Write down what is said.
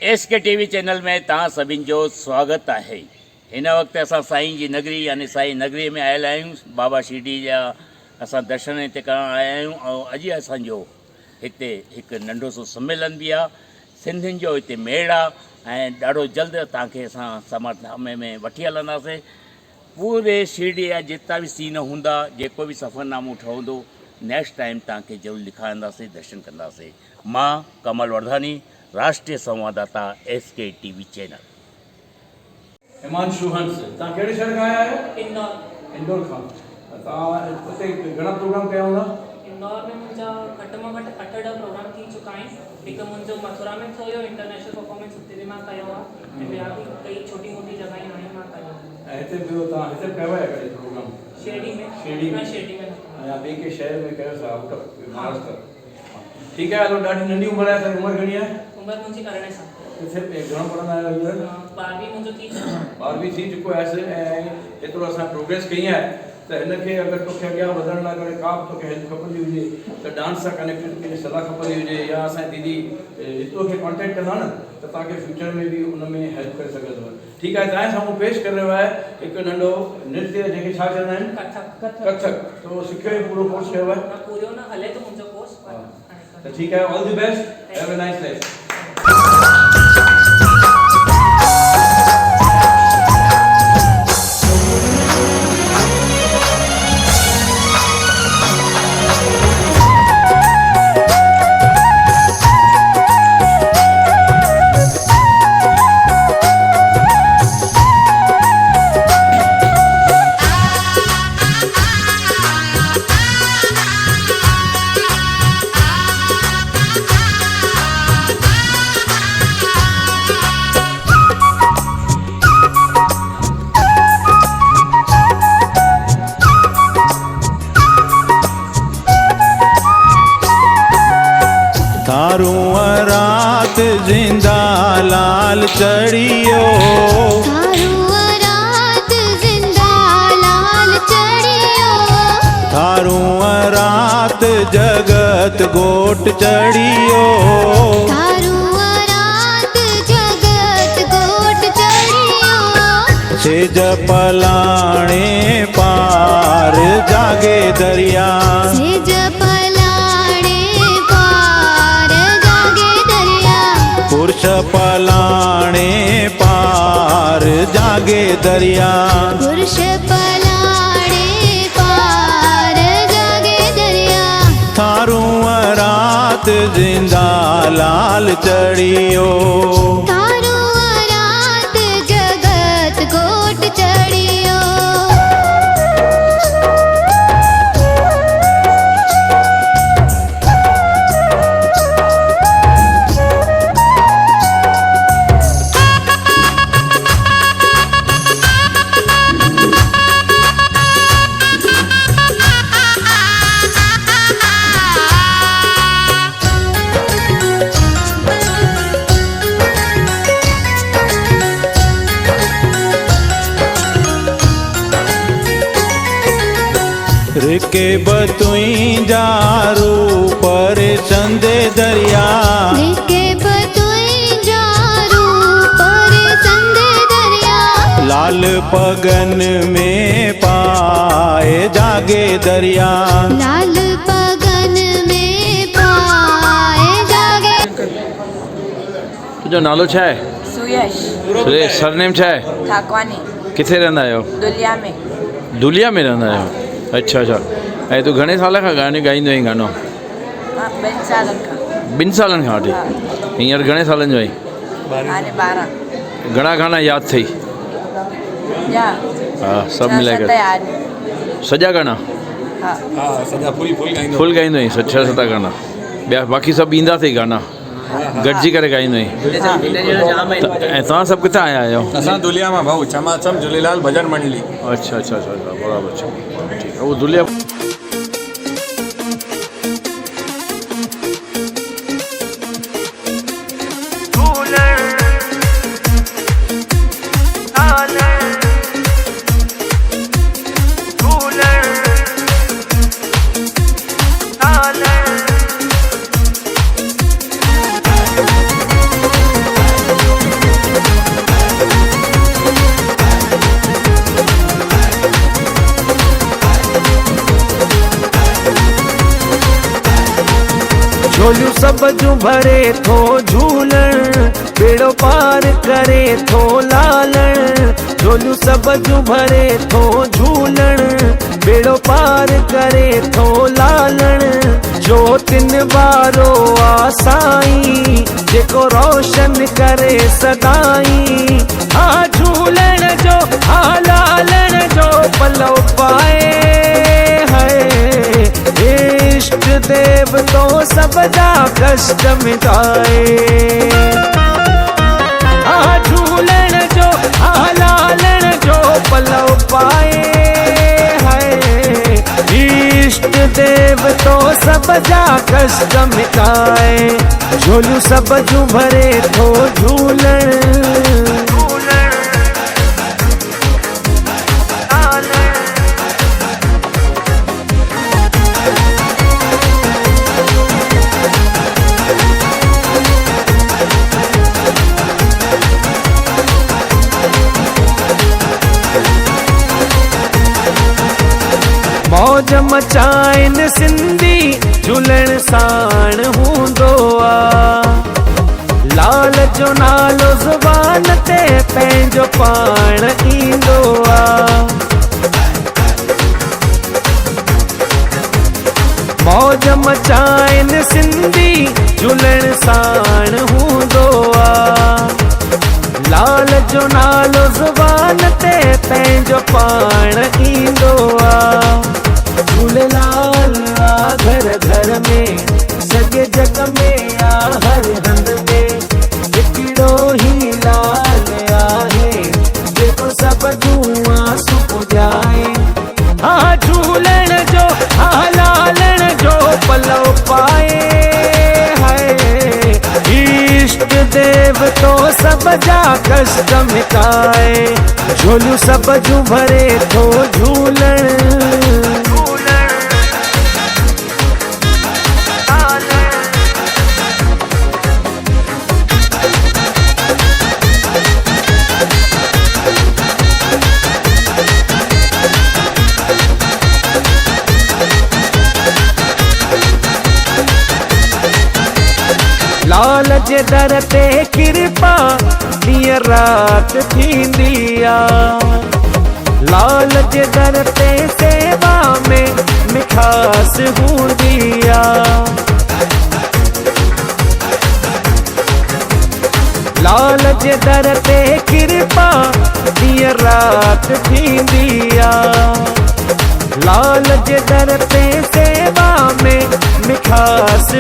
SK TV channel में तव्हां सभिनि जो स्वागत है। हिन वक्त असां साईं जी नगरी यानी साईं नगरी में आयल आहियूं। बाबा शिरडी जा असां दर्शन हिते करण आया आहियूं ऐं अॼु असांजो हिते हिकु नंढो सो सम्मेलन भी आहे। सिंधियुनि जो हिते मेड़ आहे ऐं ॾाढो जल्द तव्हांखे असां समाधान में वठी हलंदासीं। पूरे शिरडी जा जेतिरा भी सीन हूंदा, जेको भी सफ़रनामो ठहंदो, नेक्स्ट टाइम तव्हांखे ज़रूरु लिखाईंदासीं, दर्शन कंदासीं। मां कमल वर्धानी, राष्ट्रीय संवाददाता SK TV चैनल। हिमांशु हंस, तव्हां कहिड़े शहर खां आया आहियो? इंदौर खां। तव्हां उते घणा प्रोग्राम कया हूंदा? इंदौर में मुंहिंजा घटि में घटि 8-10 प्रोग्राम थी चुका आहिनि। हिकु मुंहिंजो मथुरा में थियो, इंटरनेशनल परफॉर्मेंस हुते बि मां कयो आहे ऐं ॿिया बि कई छोटी मोटी जॻहियूं आहिनि मां कयो आहे। ऐं हिते ॿियो तव्हां हिते कयो आहे कॾहिं प्रोग्राम? शिरडी में। शिरडी में? शिरडी में न। या ॿिए के शहर में कयो था? Out of Maharashtra. ठीकु आहे, हलो। ॾाढी नंढी उमिरि आहे, त उमिरि घणी आहे? उमिरि मुंहिंजी 14 साल। किथे घणो पढ़ंदा आहियो हींअर? 12वीं मुंहिंजो थी चुको आहे। 12वीं थी चुको आहे ऐं एतिरो असां प्रोग्रेस कई आहे त हिनखे अगरि तोखे अॻियां वधण लाइ करे का बि तोखे हेल्प खपंदी हुजे त डांस सां कनेक्टेड कहिड़ी सलाह खपंदी हुजे या असांजी दीदी हितो खे कॉन्टेक्ट कंदा न त तव्हांखे फ्यूचर में बि उन में हेल्प करे सघंदव। ठीकु आहे, तव्हांजे साम्हूं पेश करे रहियो आहे हिकु नंढो नृत्य जंहिंखे छा चवंदा आहिनि? कथक। त उहो सिखियो पूरो कोर्स कयो आहे? पूरो न हले तो मुंहिंजो कोर्स। त ठीकु आहे, all the best, have a nice life. थारूं रात जिंदा लाल चढ़ियो, थारूं रात जिंदा लाल चढ़ियो, थारूं रात जगत गोट चढ़ियो, थारूं रात जगत गोट चढ़ियो, सेज पलाणे पार जागे दरिया, सेज पलाणे पार जागे दरिया, पुरुष पलाणे पार जागे दरिया, पुरुष पलाणे पार जागे दरिया, थारूं रात जिंदा लाल चढ़ियो, थारूं रात जगत गोट चढ़ियो। रिके बतुई जारू पर संदे दरिया, रिके बतुई जारू पर संदे दरिया, लाल पगन में पाए जागे दरिया, लाल पगन में पाए जागे। तुंहिंजो नालो छा आहे? सुयश सरनेम छा आहे? ठाकवानी। किथे रहंदा आहियो? दुलिया में। दुलिया में रहंदा आहियो? अच्छा अच्छा। ऐं तूं घणे साल खां गाने ॻाईंदो आहीं गानो? 2 सालनि खां। 2 सालनि खां वठी? हींअर घणे सालनि जो आहीं? हाणे 12। घणा गाना यादि अथई? या हा, सभु मिलाए करे सॼा गाना? हा सॼा फुल ॻाईंदो आहीं? 6-7 गाना? ॿिया बाक़ी सभु ईंदा अथई गाना? गॾिजी करे ॻाईंदो आहीं? ऐं तव्हां सभु किथां आया आहियो? असां दुलिया मां भाऊ, चमाचम झूलेलाल भॼन मंडली। अच्छा अच्छा अच्छा, बराबरि। ठीकु आहे, उहो दुलिया झोलियूं सब जूं भरे थो झूलण, बेड़ो पार करे थो लालण। झोलियूं सब जूं भरे थो झूलण, बेड़ो पार करे थो लालण। ज्योतिन वारो आ साईं, जेको रोशन करे सदाई। आ झूलण जो आ लालण जो पलव पाए है, इष्ट देव तो सब जा कष्ट मिटाए। आ झूलण जो आ लालण जो पलव पाए है, इष्ट देव तो सब जा कष्ट मिटाए। झोलियूं सब जूं भरे थो झूलण, मौज मचाइन सिंधी झूलण साण हूंदो आ। लाल जो नालो ज़ुबान ते पंहिंजो पाण ईंदो आ। मौज मचाइन सिंधी झूलण साण हूंदो आ। लाल जो नालो ज़ुबान ते पंहिंजो पाण ईंदो आ। झूलेलाल आ घर घर में, सॼे जग में आ हर हंध में। हिकिड़ो ही लाल आहे, जेको सभ जूं आसूं पुॼाए। हा झूलण जो हा लालण जो पलव पाए है, इष्ट देव तो सब जा कष्ट मिटाए। झोलियूं सब जूं भरे थो झूलण, लाल जे दर ते कृपा ॾींहं राति थींदी आ। लाल जे दर ते सेवा में मिठास हूंदी आ। लाल जे दर ते कृपा ॾींहं राति थींदी आ। लाल जे दर ते सेवा में मिठास